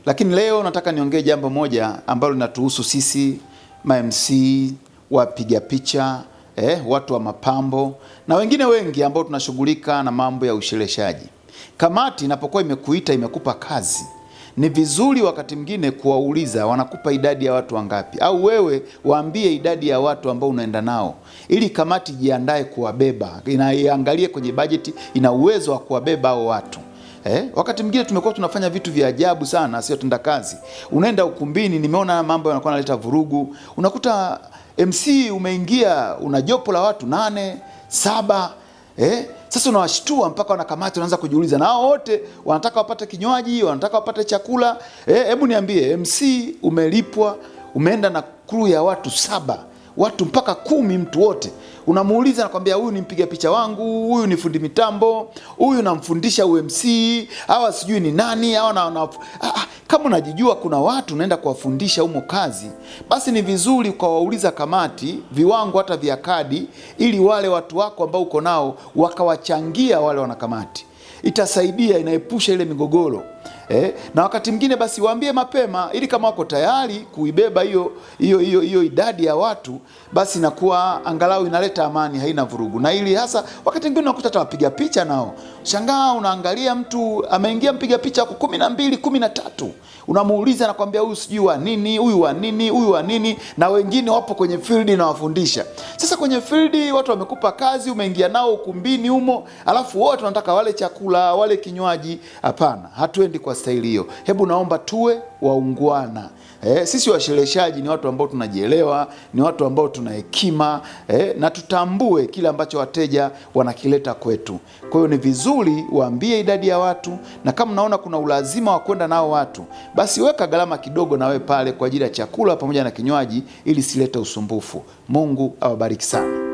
Lakini leo nataka niongee jambo moja ambalo linatuhusu sisi ma-MC, wapiga picha, watu wa mapambo na wengine wengi ambao tunashughulika na mambo ya ushereheshaji. Kamati inapokuwa imekuita, imekupa kazi, ni vizuri wakati mwingine kuwauliza wanakupa idadi ya watu wangapi, au wewe waambie idadi ya watu ambao unaenda nao, ili kamati jiandae kuwabeba, inaiangalie kwenye bajeti, ina uwezo wa kuwabeba hao watu. Wakati mwingine tumekuwa tunafanya vitu vya ajabu sana, sio tenda kazi. Unaenda ukumbini, nimeona mambo yanakuwa yanaleta vurugu. Unakuta MC umeingia, una jopo la watu 8, 7, sasa unawashtua mpaka wanakamati wanaanza kujiuliza, na hao wote wanataka wapate kinywaji, wanataka wapate chakula. Hebu niambie, MC umelipwa, umeenda na crew ya watu 7, watu mpaka 10, mtu wote unamuuliza, nakwambia huyu ni mpiga picha wangu, huyu ni fundi mitambo, huyu namfundisha UMC, hawa sijui ni nani, hawa kama unajijua kuna watu unaenda kuwafundisha humo kazi, basi ni vizuri ukawauliza kamati viwango hata vya kadi, ili wale watu wako ambao uko nao wakawachangia wale wanakamati. Itasaidia, inaepusha ile migogoro. Na wakati mwingine basi waambie mapema, ili kama wako tayari kuibeba hiyo idadi ya watu, basi inakuwa angalau inaleta amani, haina vurugu. Na ili hasa wakati mwingine unakuta hata wapiga picha nao, shangaa unaangalia mtu ameingia mpiga picha wako 12, 13, unamuuliza, nakwambia huyu sijui wa nini, huyu wa nini, huyu wa nini, na wengine wapo kwenye field na wafundisha. Sasa kwenye field watu wamekupa kazi, umeingia nao ukumbini humo, alafu wote wanataka wale chakula, wale kinywaji. Hapana, hatuendi kwa staili hiyo. Hebu naomba tuwe waungwana. Sisi washereheshaji ni watu ambao tunajielewa, ni watu ambao tuna hekima, na tutambue kile ambacho wateja wanakileta kwetu. Kwa hiyo ni vizuri waambie idadi ya watu, na kama unaona kuna ulazima wa kwenda nao watu, basi weka gharama kidogo na we pale kwa ajili ya chakula pamoja na kinywaji, ili silete usumbufu. Mungu awabariki sana.